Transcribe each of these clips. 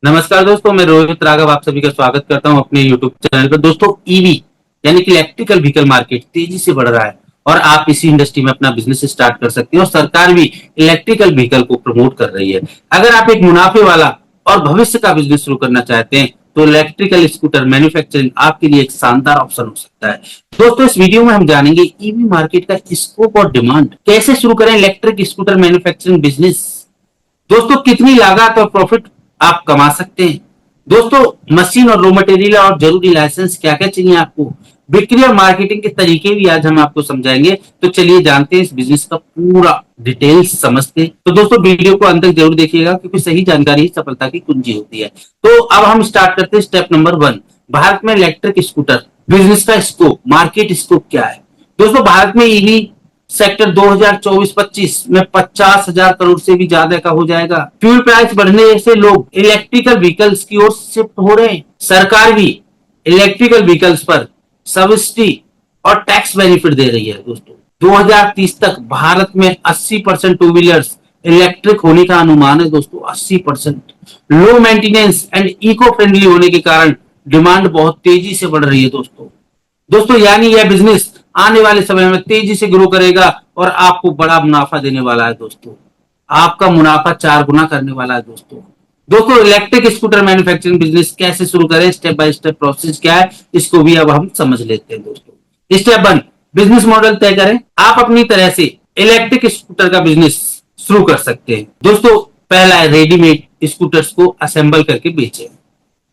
नमस्कार दोस्तों, मैं रोहित राघव आप सभी का स्वागत करता हूं अपने YouTube चैनल पर। दोस्तों, ईवी यानी कि इलेक्ट्रिकल व्हीकल मार्केट तेजी से बढ़ रहा है और आप इसी इंडस्ट्री में अपना बिजनेस स्टार्ट कर सकते हैं और सरकार भी इलेक्ट्रिकल व्हीकल को प्रमोट कर रही है। अगर आप एक मुनाफे वाला और भविष्य का बिजनेस शुरू करना चाहते हैं तो इलेक्ट्रिकल स्कूटर मैन्युफैक्चरिंग आपके लिए एक शानदार ऑप्शन हो सकता है। दोस्तों, इस वीडियो में हम जानेंगे ईवी मार्केट का स्कोप और डिमांड, कैसे शुरू करें इलेक्ट्रिक स्कूटर मैन्युफैक्चरिंग बिजनेस, दोस्तों कितनी लागत और प्रॉफिट आप कमा सकते हैं, दोस्तों मशीन और रॉ मटेरियल और जरूरी लाइसेंस क्या क्या चाहिए आपको, बिक्री और मार्केटिंग के तरीके भी आज हम आपको समझाएंगे। तो चलिए जानते हैं इस बिजनेस का पूरा डिटेल्स समझते हैं। तो दोस्तों वीडियो को अंत तक जरूर देखिएगा क्योंकि सही जानकारी ही सफलता की कुंजी होती है। तो अब हम स्टार्ट करते हैं स्टेप नंबर 1। भारत में इलेक्ट्रिक स्कूटर बिजनेस का स्कोप, मार्केट स्कोप क्या है। दोस्तों, भारत में ईवी सेक्टर 2024-25 में 50,000 करोड़ से भी ज्यादा का हो जाएगा। फ्यूल प्राइस बढ़ने से लोग इलेक्ट्रिकल व्हीकल्स की ओर शिफ्ट हो रहे हैं। सरकार भी इलेक्ट्रिकल व्हीकल्स पर सब्सिडी और टैक्स बेनिफिट दे रही है। दोस्तों 2030 तक भारत में 80% टू व्हीलर्स इलेक्ट्रिक होने का अनुमान है। दोस्तों 80%। Low maintenance and eco friendly होने के कारण डिमांड बहुत तेजी से बढ़ रही है। दोस्तों यानी यह बिजनेस आने वाले समय में तेजी से ग्रो करेगा और आपको बड़ा मुनाफा देने वाला है। दोस्तों आपका मुनाफा 4 गुना करने वाला है। दोस्तों इलेक्ट्रिक स्कूटर मैन्युफैक्चरिंग बिजनेस कैसे शुरू करें, स्टेप बाय स्टेप प्रोसेस क्या है, इसको भी अब हम समझ लेते हैं। दोस्तों स्टेप 1, बिजनेस मॉडल तय करें। आप अपनी तरह से इलेक्ट्रिक स्कूटर का बिजनेस शुरू कर सकते हैं। दोस्तों पहला है रेडीमेड स्कूटर्स को असेंबल करके बेचें,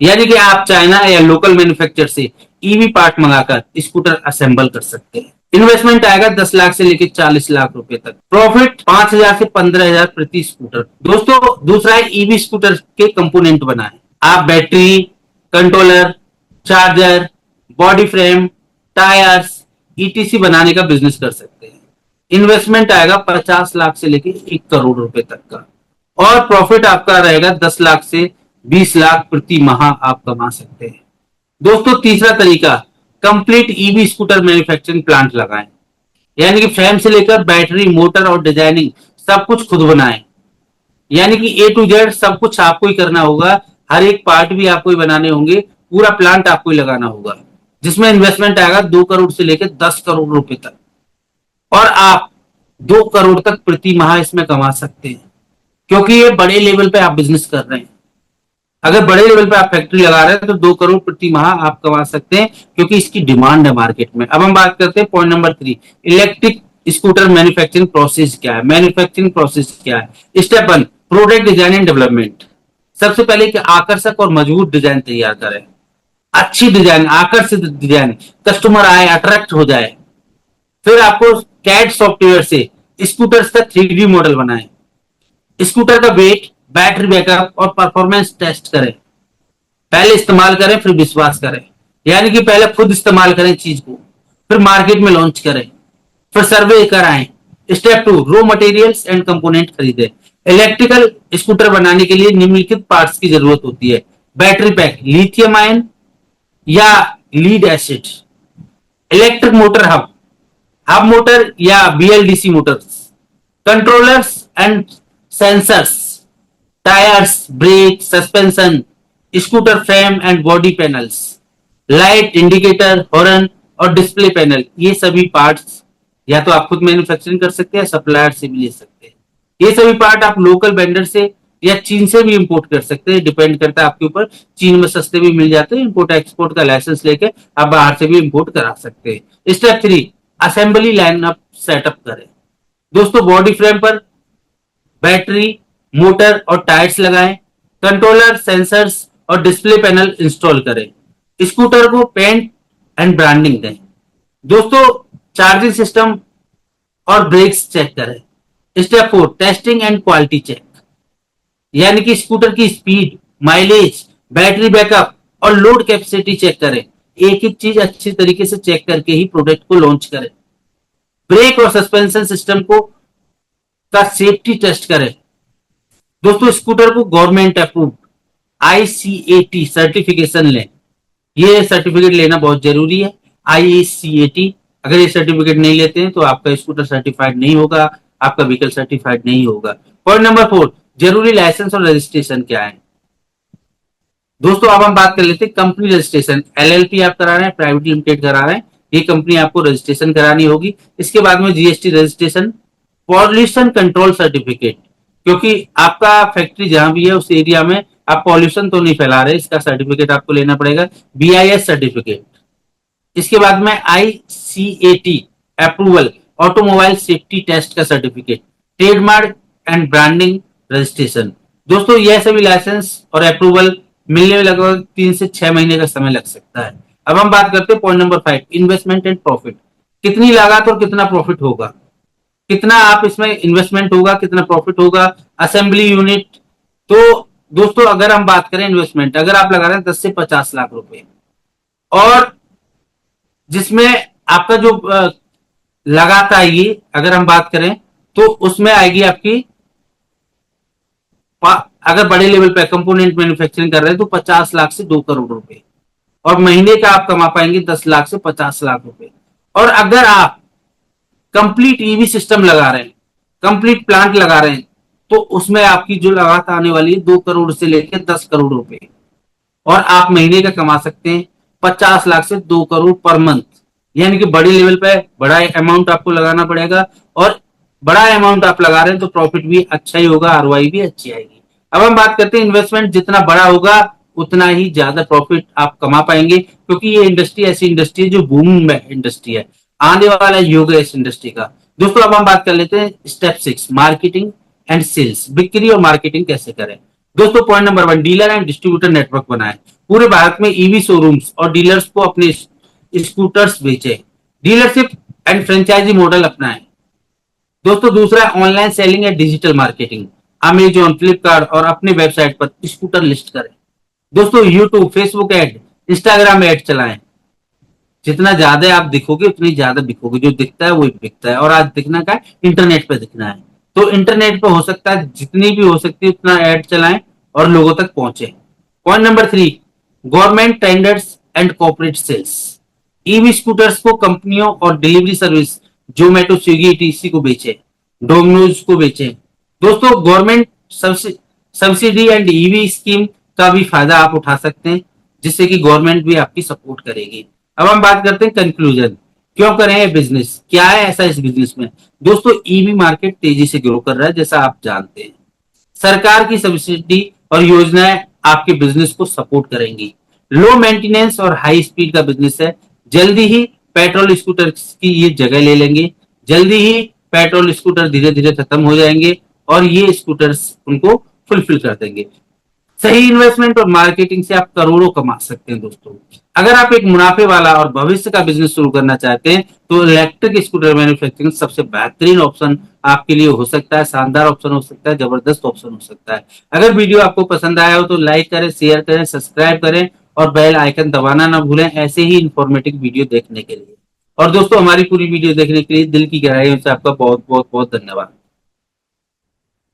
यानी कि आप चाइना या लोकल मैन्युफैक्चर से ईवी पार्ट मंगाकर स्कूटर असेंबल कर सकते हैं। इन्वेस्टमेंट आएगा 10 लाख से लेकर 40 लाख रुपए तक। प्रॉफिट 5,000 से 15,000 प्रति स्कूटर। दोस्तों दूसरा है ईवी स्कूटर के कंपोनेंट बनाए। आप battery, controller, charger, body frame, tyres etc बनाने का बिजनेस कर सकते हैं। इन्वेस्टमेंट आएगा 50 लाख से लेकर 1 करोड़ रुपए तक का और प्रॉफिट आपका रहेगा 10 लाख से 20 लाख प्रति माह आप कमा सकते हैं। दोस्तों तीसरा तरीका, complete EV scooter manufacturing plant लगाएं, यानी कि फ्रेम से लेकर बैटरी, मोटर और डिजाइनिंग सब कुछ खुद बनाएं, यानी कि ए टू जेड सब कुछ आपको ही करना होगा। हर एक पार्ट भी आपको ही बनाने होंगे, पूरा प्लांट आपको ही लगाना होगा, जिसमें इन्वेस्टमेंट आएगा 2 करोड़ से लेकर 10 करोड़ रुपए तक और आप 2 करोड़ तक प्रति माह इसमें कमा सकते हैं, क्योंकि ये बड़े लेवल पे आप बिजनेस कर रहे हैं। अगर बड़े लेवल पे आप फैक्ट्री लगा रहे हैं तो 2 करोड़ प्रति माह आप कमा सकते हैं, क्योंकि इसकी डिमांड है मार्केट में। अब हम बात करते हैं point number 3, electric scooter manufacturing process क्या है। मैन्युफैक्चरिंग प्रोसेस क्या है। Step 1, product design and development. सबसे पहले एक आकर्षक और मजबूत डिजाइन तैयार करें। अच्छी डिजाइन, आकर्षित डिजाइन, कस्टमर आए, अट्रैक्ट हो जाए। फिर आपको कैड सॉफ्टवेयर से स्कूटर्स का 3D मॉडल बनाएं। स्कूटर का वेट, बैटरी बैकअप और परफॉर्मेंस टेस्ट करें। पहले इस्तेमाल करें फिर विश्वास करें, यानी कि पहले खुद इस्तेमाल करें चीज को, फिर मार्केट में लॉन्च करें, फिर सर्वे कराएं। Step 2, raw materials and component खरीदें। इलेक्ट्रिकल स्कूटर बनाने के लिए निम्नलिखित पार्ट्स की जरूरत होती है। बैटरी पैक, लिथियम आयन या lead acid. Electric motor hub, hub motor या BLDC motors. Controllers and sensors, tyres, brake, suspension, scooter frame and body panels, light, indicator, horn और डिस्प्ले पैनल। ये सभी पार्ट्स या तो आप खुद मैन्युफैक्चरिंग कर सकते हैं, सप्लायर से भी ले सकते हैं। ये सभी पार्ट आप लोकल वेंडर से या चीन से भी इंपोर्ट कर सकते हैं, डिपेंड करता है आपके ऊपर। चीन में सस्ते भी मिल जाते हैं, इंपोर्ट एक्सपोर्ट का लाइसेंस लेके आप बाहर से भी इंपोर्ट करा सकते हैं। स्टेप 3, असेंबली लाइनअप सेटअप करें। दोस्तों बॉडी फ्रेम पर बैटरी, मोटर और टायर्स लगाएं। कंट्रोलर, सेंसर्स और डिस्प्ले पैनल इंस्टॉल करें। स्कूटर को पेंट एंड ब्रांडिंग दें। दोस्तों चार्जिंग सिस्टम और ब्रेक्स चेक करें। Step 4, testing and quality check, यानी कि स्कूटर की स्पीड, माइलेज, बैटरी बैकअप और लोड कैपेसिटी चेक करें। एक एक चीज अच्छी तरीके से चेक करके ही प्रोडक्ट को लॉन्च करें। ब्रेक और सस्पेंशन सिस्टम को का सेफ्टी टेस्ट करें। दोस्तों स्कूटर को गवर्नमेंट अप्रूव्ड आईसीएटी सर्टिफिकेशन लें। ये सर्टिफिकेट लेना बहुत जरूरी है। आईसीएटी, अगर ये सर्टिफिकेट नहीं लेते हैं तो आपका स्कूटर सर्टिफाइड नहीं होगा, आपका व्हीकल सर्टिफाइड नहीं होगा। पॉइंट नंबर 4, जरूरी लाइसेंस और रजिस्ट्रेशन क्या है। दोस्तों अब हम बात कर लेते हैं कंपनी रजिस्ट्रेशन। एलएलपी आप करा रहे हैं, प्राइवेट लिमिटेड करा रहे हैं, ये कंपनी आपको रजिस्ट्रेशन करानी होगी। इसके बाद में GST registration, pollution control certificate, क्योंकि आपका फैक्ट्री जहां भी है उस एरिया में आप पॉल्यूशन तो नहीं फैला रहे, इसका सर्टिफिकेट आपको लेना पड़ेगा। BIS certificate. इसके बाद में ICAT approval, automobile safety test का certificate, trademark and branding registration. दोस्तों यह सभी लाइसेंस और अप्रूवल मिलने में लगभग 3 से 6 महीने का समय लग सकता है। अब हम बात करते हैं point number 5, investment and profit. कितनी लागत और कितना प्रॉफिट होगा, कितना आप इसमें इन्वेस्टमेंट होगा, कितना प्रॉफिट होगा। असेंबली यूनिट, तो दोस्तों अगर हम बात करें इन्वेस्टमेंट, अगर आप लगा रहे हैं 10 से 50 लाख रुपए, और जिसमें आपका जो लागत आएगी अगर हम बात करें तो उसमें आएगी आपकी, अगर बड़े लेवल पे कंपोनेंट मैन्युफैक्चरिंग कर रहे हैं तो 50 लाख से 2 करोड़ रुपए, और महीने का आप कमा पाएंगे 10 लाख से 50 लाख रुपए। और अगर आप कंप्लीट ईवी सिस्टम लगा रहे हैं, कंप्लीट प्लांट लगा रहे हैं, तो उसमें आपकी जो लागत आने वाली है 2 करोड़ से लेकर 10 करोड़ रुपए, और आप महीने का कमा सकते हैं 50 लाख से 2 करोड़ पर मंथ। यानी कि बड़ी लेवल पे बड़ा अमाउंट आपको लगाना पड़ेगा, और बड़ा अमाउंट आप लगा रहे हैं तो प्रॉफिट भी अच्छा ही होगा, आरओआई भी अच्छी आएगी। अब हम बात करते हैं इन्वेस्टमेंट जितना बड़ा होगा उतना ही ज्यादा प्रॉफिट आप कमा पाएंगे, क्योंकि ये इंडस्ट्री ऐसी इंडस्ट्री है जो बूम इंडस्ट्री है, आने वाला युग है इस इंडस्ट्री का। दोस्तों अब हम बात कर लेते हैं स्टेप 6, मार्केटिंग एंड सेल्स, बिक्री और मार्केटिंग कैसे करें। दोस्तों point number 1, dealer and distributor network बनाएं। पूरे भारत में ईवी शोरूम्स और डीलर्स को अपने स्कूटर्स बेचे, डीलरशिप एंड फ्रेंचाइजी मॉडल अपनाएं। दोस्तों दूसरा ऑनलाइन सेलिंग या डिजिटल मार्केटिंग, अमेजोन, फ्लिपकार्ट और अपने वेबसाइट पर स्कूटर लिस्ट करें। दोस्तों YouTube, Facebook ad, Instagram ad चलाएं। जितना ज्यादा आप दिखोगे उतनी ज्यादा बिकोगे, जो दिखता है वही बिकता है, और आज दिखना का है, इंटरनेट पे दिखना है, तो इंटरनेट पे हो सकता है जितनी भी हो सकती है उतना एड चलाएं और लोगों तक पहुंचे। Point number 3, government tenders and corporate sales, EV scooters को कंपनियों और delivery service Zomato, Swiggy, TC को बेचे, डोमिनोज को बेचे। दोस्तों government subsidy and EV scheme का भी फायदा आप उठा सकते हैं, जिससे कि गवर्नमेंट भी आपकी सपोर्ट करेगी। अब हम बात करते हैं कंक्लूजन, क्यों करें ये बिजनेस, क्या है ऐसा इस बिजनेस में। दोस्तों ईवी मार्केट तेजी से ग्रो कर रहा है जैसा आप जानते हैं, सरकार की सब्सिडी और योजनाएं आपके बिजनेस को सपोर्ट करेंगी। लो मेंटेनेंस और हाई स्पीड का बिजनेस है, जल्दी ही पेट्रोल स्कूटर की ये जगह ले लेंगे, जल्दी ही पेट्रोल स्कूटर धीरे धीरे खत्म हो जाएंगे और ये स्कूटर्स उनको फुलफिल कर देंगे। सही इन्वेस्टमेंट और मार्केटिंग से आप करोड़ों कमा सकते हैं। दोस्तों अगर आप एक मुनाफे वाला और भविष्य का बिजनेस शुरू करना चाहते हैं तो इलेक्ट्रिक स्कूटर मैन्युफैक्चरिंग सबसे बेहतरीन ऑप्शन आपके लिए हो सकता है, शानदार ऑप्शन हो सकता है, जबरदस्त ऑप्शन हो सकता है। अगर वीडियो आपको पसंद आया हो तो लाइक करें, शेयर करें, सब्सक्राइब करें और बेल आइकन दबाना ना भूलें ऐसे ही इंफॉर्मेटिव वीडियो देखने के लिए। और दोस्तों हमारी पूरी वीडियो देखने के लिए दिल की गहराइयों से आपका बहुत बहुत बहुत धन्यवाद।